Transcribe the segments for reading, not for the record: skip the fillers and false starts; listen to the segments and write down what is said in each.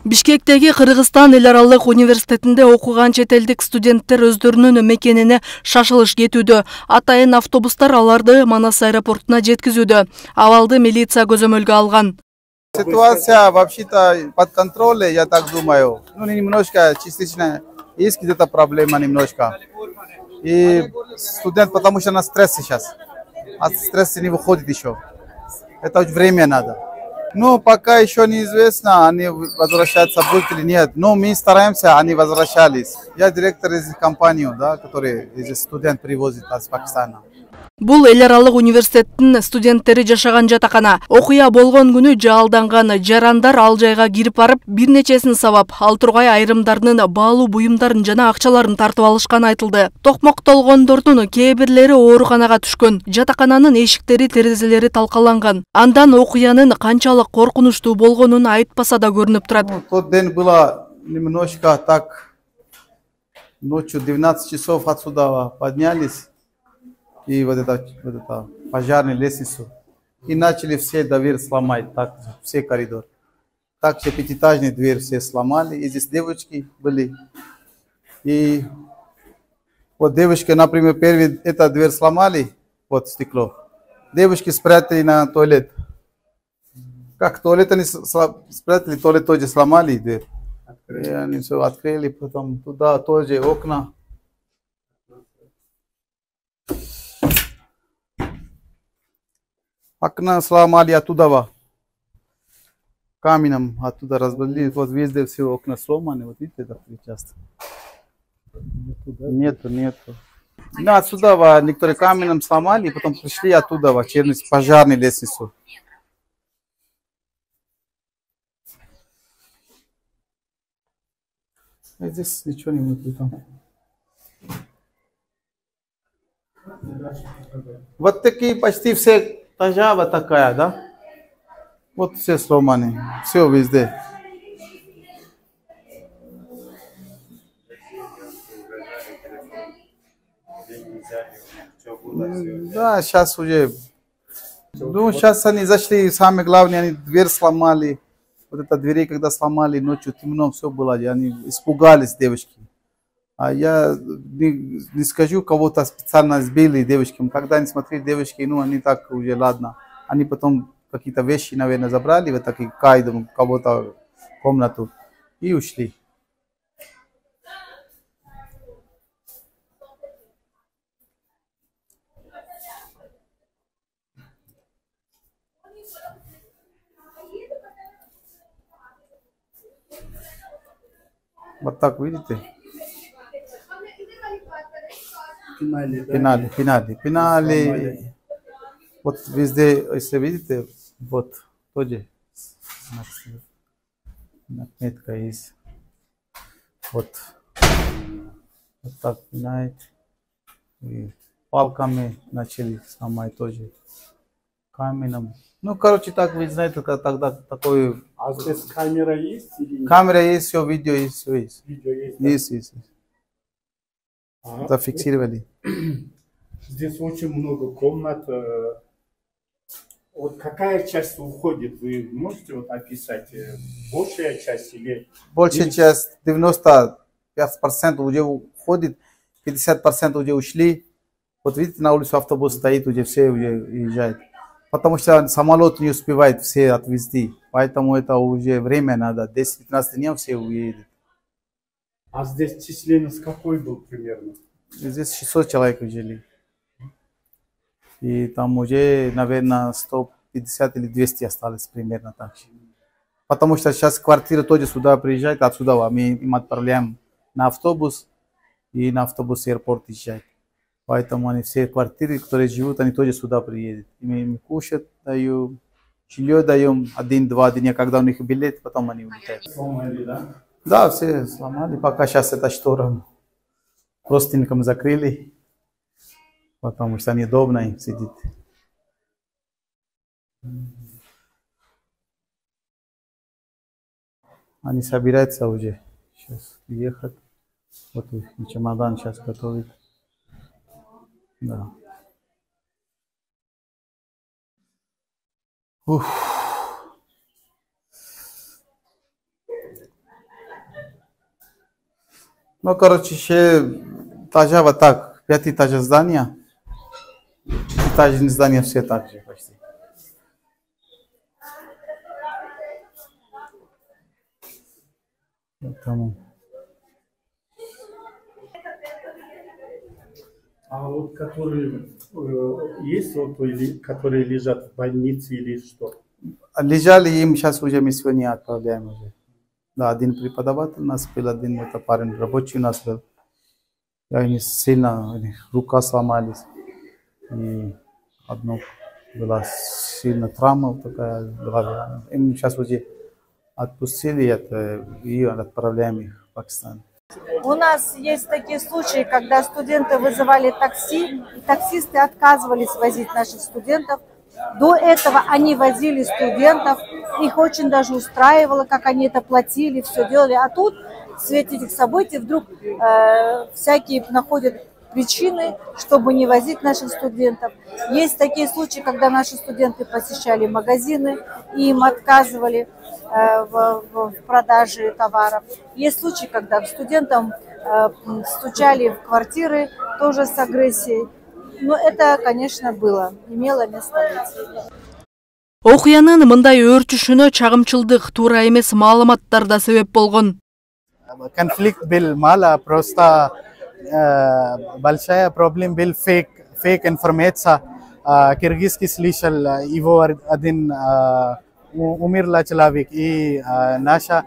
Бишкектеги Кыргызстан эл аралык университетинде окуган чет элдик студенттер өздөрүнүн мекенине шашылыш кетүүдө. Атайын автобустар аларды Манас аэропортуна жеткизүүдө. Абалды милиция көзөмөлгө алган. Ситуация вообще-то под контролем, я так думаю. Ну, немножко частично есть где-то проблема немножко. И студент, потому что на стрессе сейчас. От стресса не выходит еще. Это время надо. Ну, пока еще неизвестно, они возвращаться будут или нет. Но мы стараемся, они возвращались. Я директор из компании, да, который здесь студент привозит из Пакистана. Бул эл аралык университеттин студенттери жашаган жатакана. Окуя болгон күнү жалданган жарандар ал жайга кирип барып, бир нечесин сабап, ал тургай айрымдарынын баалуу буюмдарын жана акчаларын тартып алышканы айтылды. Токмоктолгондордун кээ бирлери ооруканага түшкөн. Жатакананын эшиктери, терезелери талкаланган. Андан окуянын канчалык коркунучтуу болгонун айтпаса да көрүнүп турат. Тот день было немножко так. Ночью 12 часов отсюда поднялись. И вот это пожарную лестницу. И начали все дверь сломать, так, все коридоры. Так все пятиэтажные двери все сломали. И здесь девочки были. И вот девочки, например, первый эту дверь сломали, вот стекло. Девочки спрятали на туалет. Как туалет они спрятали, туалет тоже сломали дверь. И они все открыли, потом туда тоже окна. Окна сломали оттуда, каменем оттуда разбили, вот везде все окна сломаны, вот видите, это часто. Нету. Да, отсюда некоторые каменем сломали, потом пришли оттуда, через пожарную лестницу. И здесь ничего не внутри там. Вот такие почти все. Тажава такая, да? Вот все сломаны, все везде. Да, сейчас уже. Ну, сейчас они зашли, самое главное, они дверь сломали. Вот это двери, когда сломали, ночью темно, все было, они испугались, девочки. А я не скажу, кого-то специально сбили девочкам. Когда они смотрели девочки, ну, они так уже, ладно. Они потом какие-то вещи, наверное, забрали, вот такие кайдом, кого-то в комнату и ушли. Вот так, видите? Пинали. Вот везде, если видите, вот тоже отметка есть. Вот так пинает. И палками начали сломать тоже. Каменем. Ну, короче, так вы знаете, тогда такой... А здесь камера есть или нет? Камера есть, все, видео есть, все есть. Видео есть? Да? Есть. Зафиксировали. Здесь очень много комнат. Вот какая часть уходит? Вы можете вот описать? Большая часть или... Большая часть, 95% уже уходит, 50% уже ушли. Вот видите, на улице автобус стоит, уже все уже уезжают. Потому что самолет не успевает все отвезти. Поэтому это уже время надо. 10-15 дней все уедут. А здесь численность какой был примерно? Здесь 600 человек жили. И там уже, наверное, 150 или 200 осталось примерно так же. Потому что сейчас квартира тоже сюда приезжает, отсюда мы им отправляем на автобус. И на автобус аэропорт езжает. Поэтому они все квартиры, которые живут, они тоже сюда приедут. И мы им кушать даем, жилье даем 1-2 дня, когда у них билет, потом они улетают. Сломали, да? Да, все сломали. Пока сейчас это штором простеньком закрыли, потому что неудобно им сидеть. Они собираются уже сейчас ехать. Вот их чемодан сейчас готовит. Да. Уф. Ну, короче, еще этажа вот так, 5 этажей здания. Этажные здания все так же почти. Поэтому... А вот которые есть вот, или, которые лежат в больнице или что? Лежали им, сейчас уже мы сегодня отправляем уже. Да, один преподаватель у нас был, один это парень рабочий у нас был. И они сильно, рука сломались. И одно была сильно травма такая в голове. Им сейчас уже отпустили это, и отправляем их в Пакистан. У нас есть такие случаи, когда студенты вызывали такси, и таксисты отказывались возить наших студентов. До этого они возили студентов, их очень даже устраивало, как они это платили, все делали. А тут в свете этих событий вдруг всякие находят причины, чтобы не возить наших студентов. Есть такие случаи, когда наши студенты посещали магазины, и им отказывали в продаже товаров. Есть случаи, когда студентам стучали в квартиры, тоже с агрессией. Но это, конечно, было, имело место быть. Окуянын мындай өрчүшүнө чагымчылдык, туура эмес маалыматтар да себеп болгон. Конфликт был мало, просто большая проблема был фейк информация. Киргизский слышал, его один умерла человек, и наша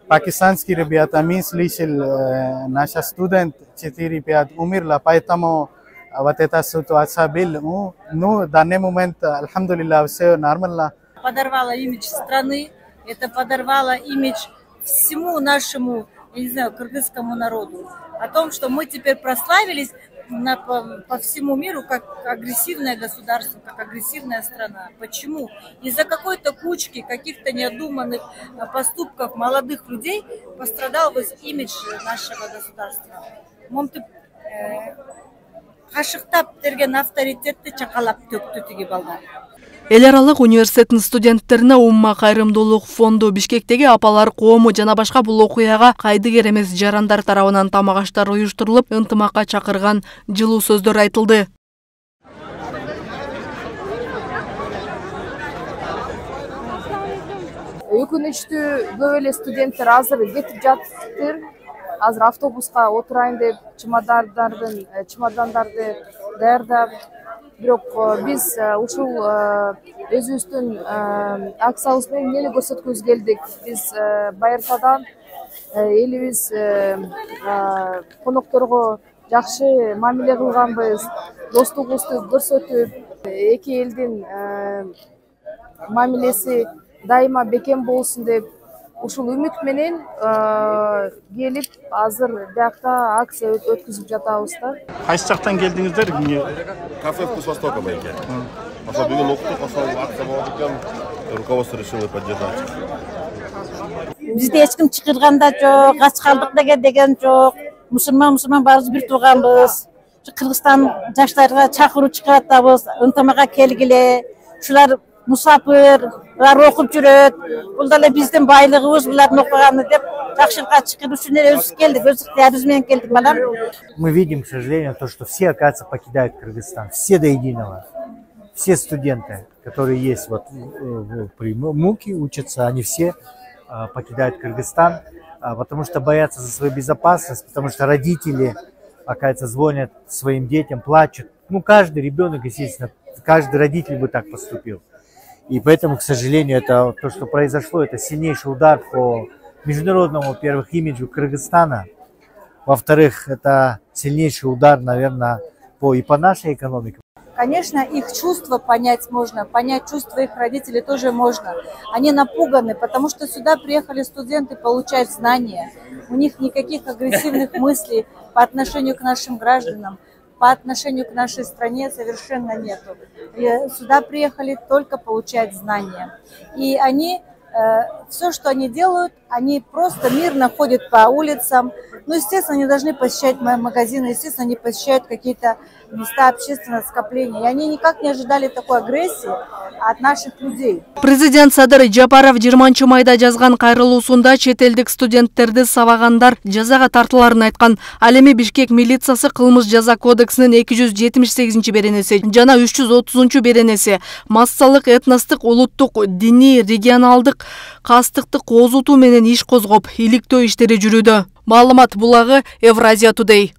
пакистанские ребята, мы слышали, наша студент 4-5 умерла, поэтому вот эта ситуация была. Ну, в данный момент, альхамдулилля, все нормально. Подорвало имидж страны, это подорвало имидж всему нашему, я не знаю, кыргызскому народу. О том, что мы теперь прославились по всему миру как агрессивное государство, как агрессивная страна. Почему? Из-за какой-то кучки каких-то необдуманных поступков молодых людей пострадал весь имидж нашего государства. Кашыктап берген авторитетти чакалап төктү тиги балдар. Эл аралык университеттин студенттерине Умма кайрымдуулук фонду Бишкектеги апалар коому жана башка бул окуяга кайдыгер эмес жарандар тарабынан тамак аштар уюштурулуп, ынтымакка чакырган жылуу сөздөр айтылды. Өкүнүчтүү көп эле студенттер азыр кетип жатыптыр. Азыр автобуска отурайын деп чемодандарды даярдап, бирок биз ушул өзүбүздүн акциябыз менен эмнени көрсөткүбүз келдик. Биз байыртадан элибиз конокторго жакшы мамиле кылганбыз, достугубузду көрсөтүп, эки элдин мамилеси дайыма бекем болсун деп ушул үмүт менен келип азыр биякта акция өткүзүп жатабыз да. Кайсы жактан келдиңиздер? Кафе «Вкус Востока» байке. Ошо бүгүн уктук, ошол акция болуп экен, руководство решило поддержать. Бизде эч ким чакырганда жок, ач калдык деген жок. Мусулман баарыбыз бир тууганбыз. Кыргызстан жаштарга чакыруу чыгарып атабыз, ынтымакка келгиле. Ушулар мусафир, окуп жүрөт. Бул деле биздин байлыгыбыз, булардын окуганы деп жакшылыкка чакыруу үчүн өзүбүз келдик, өз ыктыярыбыз менен келдик балам. Мы видим, к сожалению, то, что все, оказывается, покидают Кыргызстан, все до единого. Все студенты, которые есть вот при МУКе, учатся, они все покидают Кыргызстан, потому что боятся за свою безопасность, потому что родители, оказывается, звонят своим детям, плачут. Ну, каждый ребенок, естественно, каждый родитель бы так поступил. И поэтому, к сожалению, это то, что произошло, это сильнейший удар по международному, во-первых, имиджу Кыргызстана. Во-вторых, это сильнейший удар, наверное, и по нашей экономике. Конечно, их чувства понять можно, понять чувства их родителей тоже можно. Они напуганы, потому что сюда приехали студенты получать знания. У них никаких агрессивных мыслей по отношению к нашим гражданам, по отношению к нашей стране совершенно нету. И сюда приехали только получать знания. И они все, что они делают, они просто мирно ходят по улицам. Ну, естественно, они должны посещать магазины, естественно, они посещают какие-то места общественного скопления. И они никак не ожидали такой агрессии от наших людей. Президент Садыр Жапаров 20 майда жазган кайрылуусунда чет элдик студенттерди сабагандар жазага тартыларын айткан. Ал эми Бишкек милициясы кылмыш жаза кодексинин 278-беренеси жана 330-беренеси массалык, этностук, улуттук, диний, регионалдык кастыкты козутуу менен иш козгоп, иликтөө иштери жүрүүдө. Маалымат булагы Евразия Today.